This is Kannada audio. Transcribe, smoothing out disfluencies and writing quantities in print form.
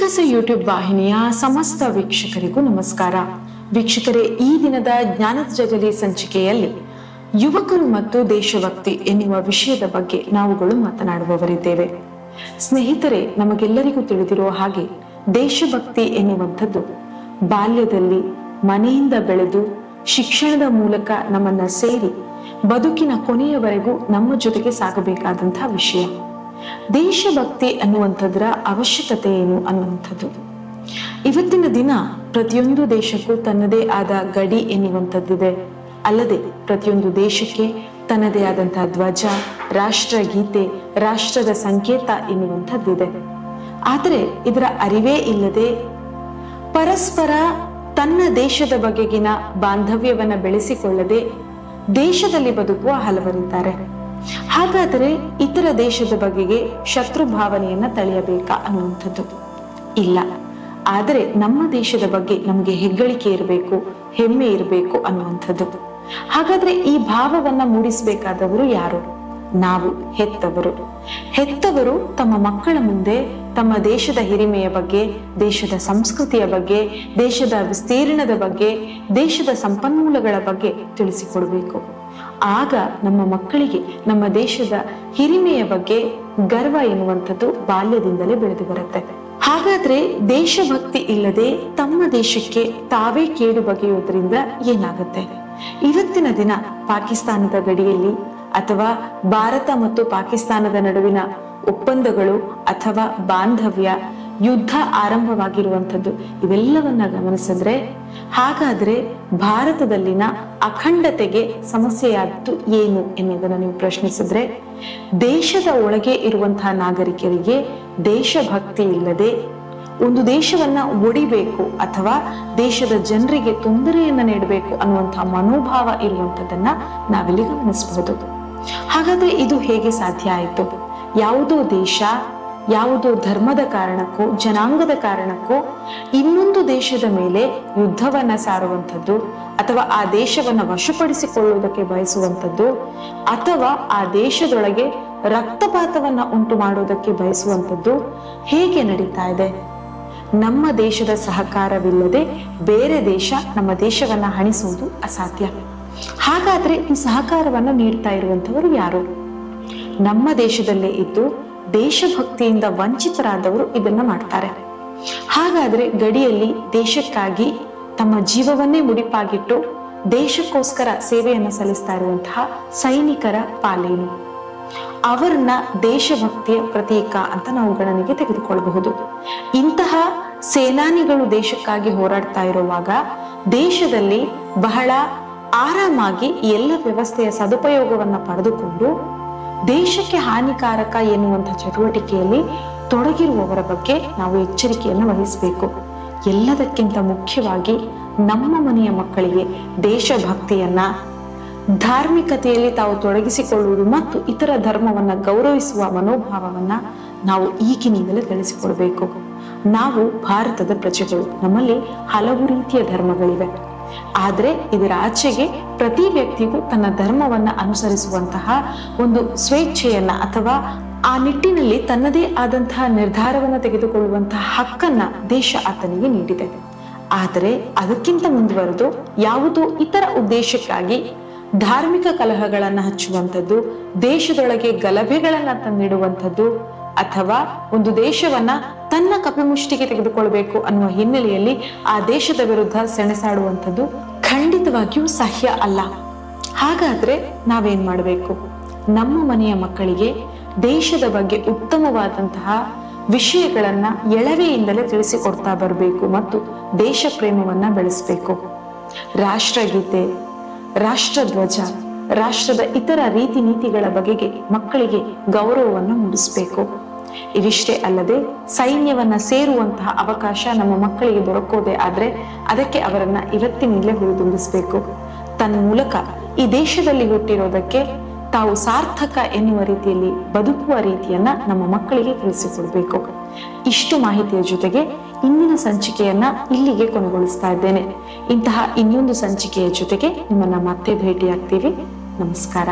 ವಿಕಾಸ ಯೂಟ್ಯೂಬ್ ವಾಹಿನಿಯ ಸಮಸ್ತ ವೀಕ್ಷಕರಿಗೂ ನಮಸ್ಕಾರ. ವೀಕ್ಷಕರೇ, ಈ ದಿನದ ಜ್ಞಾನದ ಜಗಲಿ ಸಂಚಿಕೆಯಲ್ಲಿ ಯುವಕರು ಮತ್ತು ದೇಶಭಕ್ತಿ ಎನ್ನುವ ವಿಷಯದ ಬಗ್ಗೆ ನಾವುಗಳು ಮಾತನಾಡುವವರಿದ್ದೇವೆ. ಸ್ನೇಹಿತರೆ, ನಮಗೆಲ್ಲರಿಗೂ ತಿಳಿದಿರುವ ಹಾಗೆ ದೇಶಭಕ್ತಿ ಎನ್ನುವಂಥದ್ದು ಬಾಲ್ಯದಲ್ಲಿ ಮನೆಯಿಂದ ಬೆಳೆದು ಶಿಕ್ಷಣದ ಮೂಲಕ ನಮ್ಮನ್ನ ಸೇರಿ ಬದುಕಿನ ಕೊನೆಯವರೆಗೂ ನಮ್ಮ ಜೊತೆಗೆ ಸಾಗಬೇಕಾದಂತಹ ವಿಷಯ. ದೇಶಭಕ್ತಿ ಅನ್ನುವಂಥದ್ರ ಅವಶ್ಯಕತೆ ಏನು ಅನ್ನುವಂಥದ್ದು. ಇವತ್ತಿನ ದಿನ ಪ್ರತಿಯೊಂದು ದೇಶಕ್ಕೂ ತನ್ನದೇ ಆದ ಗಡಿ ಎನ್ನುವಂಥದ್ದಿದೆ. ಅಲ್ಲದೆ ಪ್ರತಿಯೊಂದು ದೇಶಕ್ಕೆ ತನ್ನದೇ ಆದಂತಹ ಧ್ವಜ, ರಾಷ್ಟ್ರಗೀತೆ, ರಾಷ್ಟ್ರದ ಸಂಕೇತ ಎನ್ನುವಂಥದ್ದಿದೆ. ಆದರೆ ಇದರ ಅರಿವೇ ಇಲ್ಲದೆ ಪರಸ್ಪರ ತನ್ನ ದೇಶದ ಬಗೆಗಿನ ಬಾಂಧವ್ಯವನ್ನ ಬೆಳೆಸಿಕೊಳ್ಳದೆ ದೇಶದಲ್ಲಿ ಬದುಕುವ ಹಲವರಿದ್ದಾರೆ. ಹಾಗಾದರೆ ಇತರ ದೇಶದ ಬಗೆಗೆ ಶತ್ರು ಭಾವನೆಯನ್ನ ತಳೆಯಬೇಕಾ ಅನ್ನುವಂಥದ್ದು ಇಲ್ಲ. ಆದರೆ ನಮ್ಮ ದೇಶದ ಬಗ್ಗೆ ನಮಗೆ ಹೆಗ್ಗಳಿಕೆ ಇರಬೇಕು, ಹೆಮ್ಮೆ ಇರಬೇಕು ಅನ್ನುವಂಥದ್ದು. ಹಾಗಾದ್ರೆ ಈ ಭಾವವನ್ನ ಮೂಡಿಸಬೇಕಾದವರು ಯಾರು? ನಾವು, ಹೆತ್ತವರು ತಮ್ಮ ಮಕ್ಕಳ ಮುಂದೆ ತಮ್ಮ ದೇಶದ ಹಿರಿಮೆಯ ಬಗ್ಗೆ, ದೇಶದ ಸಂಸ್ಕೃತಿಯ ಬಗ್ಗೆ, ದೇಶದ ವಿಸ್ತೀರ್ಣದ ಬಗ್ಗೆ, ದೇಶದ ಸಂಪನ್ಮೂಲಗಳ ಬಗ್ಗೆ ತಿಳಿಸಿಕೊಡ್ಬೇಕು. ಆಗ ನಮ್ಮ ಮಕ್ಕಳಿಗೆ ನಮ್ಮ ದೇಶದ ಹಿರಿಮೆಯ ಬಗ್ಗೆ ಗರ್ವ ಎನ್ನುವಂಥದ್ದು ಬಾಲ್ಯದಿಂದಲೇ ಬೆಳೆದು ಬರುತ್ತೆ. ಹಾಗಾದ್ರೆ ದೇಶಭಕ್ತಿ ಇಲ್ಲದೆ ತಮ್ಮ ದೇಶಕ್ಕೆ ತಾವೇ ಕೇಡು ಬಗೆಯುವುದರಿಂದ ಏನಾಗುತ್ತೆ? ಇವತ್ತಿನ ದಿನ ಪಾಕಿಸ್ತಾನದ ಗಡಿಯಲ್ಲಿ ಅಥವಾ ಭಾರತ ಮತ್ತು ಪಾಕಿಸ್ತಾನದ ನಡುವಿನ ಒಪ್ಪಂದಗಳು ಅಥವಾ ಬಾಂಧವ್ಯ, ಯುದ್ಧ ಆರಂಭವಾಗಿರುವಂಥದ್ದು ಇವೆಲ್ಲವನ್ನ ಗಮನಿಸಿದ್ರೆ, ಹಾಗಾದ್ರೆ ಭಾರತದಲ್ಲಿನ ಅಖಂಡತೆಗೆ ಸಮಸ್ಯೆಯಾದ್ದು ಏನು ಎನ್ನುವುದನ್ನು ನೀವು ಪ್ರಶ್ನಿಸಿದ್ರೆ, ದೇಶದ ಒಳಗೆ ಇರುವಂತಹ ನಾಗರಿಕರಿಗೆ ದೇಶಭಕ್ತಿ ಇಲ್ಲದೆ ಒಂದು ದೇಶವನ್ನ ಒಡಿಬೇಕು ಅಥವಾ ದೇಶದ ಜನರಿಗೆ ತೊಂದರೆಯನ್ನ ನೀಡಬೇಕು ಅನ್ನುವಂತಹ ಮನೋಭಾವ ಇರುವಂತದನ್ನ ನಾವಿಲ್ಲಿ ಗಮನಿಸಬಹುದು. ಹಾಗಾದ್ರೆ ಇದು ಹೇಗೆ ಸಾಧ್ಯ ಆಯಿತು? ಯಾವುದೋ ದೇಶ, ಯಾವುದೋ ಧರ್ಮದ ಕಾರಣಕ್ಕೋ ಜನಾಂಗದ ಕಾರಣಕ್ಕೋ ಇನ್ನೊಂದು ದೇಶದ ಮೇಲೆ ಯುದ್ಧವನ್ನ ಸಾರುವಂಥದ್ದು, ಅಥವಾ ಆ ದೇಶವನ್ನ ವಶಪಡಿಸಿಕೊಳ್ಳುವುದಕ್ಕೆ ಬಯಸುವಂಥದ್ದು, ಅಥವಾ ಆ ದೇಶದೊಳಗೆ ರಕ್ತಪಾತವನ್ನ ಉಂಟು ಮಾಡುವುದಕ್ಕೆ ಬಯಸುವಂಥದ್ದು ಹೇಗೆ ನಡೀತಾ ಇದೆ? ನಮ್ಮ ದೇಶದ ಸಹಕಾರವಿಲ್ಲದೆ ಬೇರೆ ದೇಶ ನಮ್ಮ ದೇಶವನ್ನ ಹಣಿಸುವುದು ಅಸಾಧ್ಯ. ಹಾಗಾದ್ರೆ ಈ ಸಹಕಾರವನ್ನ ನೀಡ್ತಾ ಇರುವಂತವರು ಯಾರು? ನಮ್ಮ ದೇಶದಲ್ಲೇ ಇದ್ದು ದೇಶಭಕ್ತಿಯಿಂದ ವಂಚಿತರಾದವರು ಇದನ್ನ ಮಾಡ್ತಾರೆ. ಹಾಗಾದ್ರೆ ಗಡಿಯಲ್ಲಿ ದೇಶಕ್ಕಾಗಿ ತಮ್ಮ ಜೀವವನ್ನೇ ಮುಡಿಪಾಗಿಟ್ಟು ದೇಶಕ್ಕೋಸ್ಕರ ಸೇವೆಯನ್ನು ಸಲ್ಲಿಸ್ತಾ ಇರುವಂತಹ ಸೈನಿಕರ ಪಾಲೇನು? ಅವರನ್ನ ದೇಶಭಕ್ತಿಯ ಪ್ರತೀಕ ಅಂತ ನಾವು ಗಣನೆಗೆ ತೆಗೆದುಕೊಳ್ಳಬಹುದು. ಇಂತಹ ಸೇನಾನಿಗಳು ದೇಶಕ್ಕಾಗಿ ಹೋರಾಡ್ತಾ ಇರುವಾಗ ದೇಶದಲ್ಲಿ ಬಹಳ ಆರಾಮಾಗಿ ಎಲ್ಲ ವ್ಯವಸ್ಥೆಯ ಸದುಪಯೋಗವನ್ನ ಪಡೆದುಕೊಂಡು ದೇಶಕ್ಕೆ ಹಾನಿಕಾರಕ ಎನ್ನುವಂಥ ಚಟುವಟಿಕೆಯಲ್ಲಿ ತೊಡಗಿರುವವರ ಬಗ್ಗೆ ನಾವು ಎಚ್ಚರಿಕೆಯನ್ನು ವಹಿಸಬೇಕು. ಎಲ್ಲದಕ್ಕಿಂತ ಮುಖ್ಯವಾಗಿ ನಮ್ಮ ಮನೆಯ ಮಕ್ಕಳಿಗೆ ದೇಶಭಕ್ತಿಯನ್ನ, ಧಾರ್ಮಿಕತೆಯಲ್ಲಿ ತಾವು ತೊಡಗಿಸಿಕೊಳ್ಳುವುದು ಮತ್ತು ಇತರ ಧರ್ಮವನ್ನ ಗೌರವಿಸುವ ಮನೋಭಾವವನ್ನ ನಾವು ಈಗಿನಿಂದಲೇ ತಿಳಿಸಿಕೊಡ್ಬೇಕು. ನಾವು ಭಾರತದ ಪ್ರಜೆಗಳು, ನಮ್ಮಲ್ಲಿ ಹಲವು ರೀತಿಯ ಧರ್ಮಗಳಿವೆ. ಆದ್ರೆ ಇದರ ಆಚೆಗೆ ಪ್ರತಿ ವ್ಯಕ್ತಿಗೂ ತನ್ನ ಧರ್ಮವನ್ನ ಅನುಸರಿಸುವಂತಹ ಒಂದು ಸ್ವೇಚ್ಛೆಯನ್ನ ಅಥವಾ ಆ ನಿಟ್ಟಿನಲ್ಲಿ ತನ್ನದೇ ಆದಂತಹ ನಿರ್ಧಾರವನ್ನ ತೆಗೆದುಕೊಳ್ಳುವಂತಹ ಹಕ್ಕನ್ನ ದೇಶ ಆತನಿಗೆ ನೀಡಿದೆ. ಆದರೆ ಅದಕ್ಕಿಂತ ಮುಂದುವರೆದು ಯಾವುದೋ ಇತರ ಉದ್ದೇಶಕ್ಕಾಗಿ ಧಾರ್ಮಿಕ ಕಲಹಗಳನ್ನ ಹಚ್ಚುವಂಥದ್ದು, ದೇಶದೊಳಗೆ ಗಲಭೆಗಳನ್ನ ತಂದಿಡುವಂಥದ್ದು, ಅಥವಾ ಒಂದು ದೇಶವನ್ನ ತನ್ನ ಕಪಿಮುಷ್ಟಿಗೆ ತೆಗೆದುಕೊಳ್ಬೇಕು ಅನ್ನುವ ಹಿನ್ನೆಲೆಯಲ್ಲಿ ಆ ದೇಶದ ವಿರುದ್ಧ ಸೆಣಸಾಡುವಂಥದ್ದು ಖಂಡಿತವಾಗಿಯೂ ಸಹ್ಯ ಅಲ್ಲ. ಹಾಗಾದ್ರೆ ನಾವೇನ್ ಮಾಡಬೇಕು? ನಮ್ಮ ಮನೆಯ ಮಕ್ಕಳಿಗೆ ದೇಶದ ಬಗ್ಗೆ ಉತ್ತಮವಾದಂತಹ ವಿಷಯಗಳನ್ನ ಎಳವೆಯಿಂದಲೇ ತಿಳಿಸಿಕೊಡ್ತಾ ಬರಬೇಕು ಮತ್ತು ದೇಶ ಪ್ರೇಮವನ್ನ ಬೆಳೆಸಬೇಕು. ರಾಷ್ಟ್ರಗೀತೆ, ರಾಷ್ಟ್ರಧ್ವಜ, ರಾಷ್ಟ್ರದ ಇತರ ರೀತಿ ನೀತಿಗಳ ಬಗೆಗೆ ಮಕ್ಕಳಿಗೆ ಗೌರವವನ್ನು ಮೂಡಿಸಬೇಕು. ಇವಿಷ್ಟೇ ಅಲ್ಲದೆ ಸೈನ್ಯವನ್ನ ಸೇರುವಂತಹ ಅವಕಾಶ ನಮ್ಮ ಮಕ್ಕಳಿಗೆ ದೊರಕೋದೇ ಆದ್ರೆ ಅದಕ್ಕೆ ಅವರನ್ನ ಇವತ್ತಿನಿಂದಲೇ ಹುರಿದುಂಬಿಸಬೇಕು. ತನ್ಮೂಲಕ ಈ ದೇಶದಲ್ಲಿ ಹುಟ್ಟಿರೋದಕ್ಕೆ ತಾವು ಸಾರ್ಥಕ ಎನ್ನುವ ರೀತಿಯಲ್ಲಿ ಬದುಕುವ ರೀತಿಯನ್ನ ನಮ್ಮ ಮಕ್ಕಳಿಗೆ ತಿಳಿಸಿಕೊಡ್ಬೇಕು. ಇಷ್ಟು ಮಾಹಿತಿಯ ಜೊತೆಗೆ ಇಂದಿನ ಸಂಚಿಕೆಯನ್ನ ಇಲ್ಲಿಗೆ ಕೊನೆಗೊಳಿಸ್ತಾ ಇದ್ದೇನೆ. ಇಂತಹ ಇನ್ನೊಂದು ಸಂಚಿಕೆಯ ಜೊತೆಗೆ ನಿಮ್ಮನ್ನ ಮತ್ತೆ ಭೇಟಿಯಾಗ್ತೀವಿ. ನಮಸ್ಕಾರ.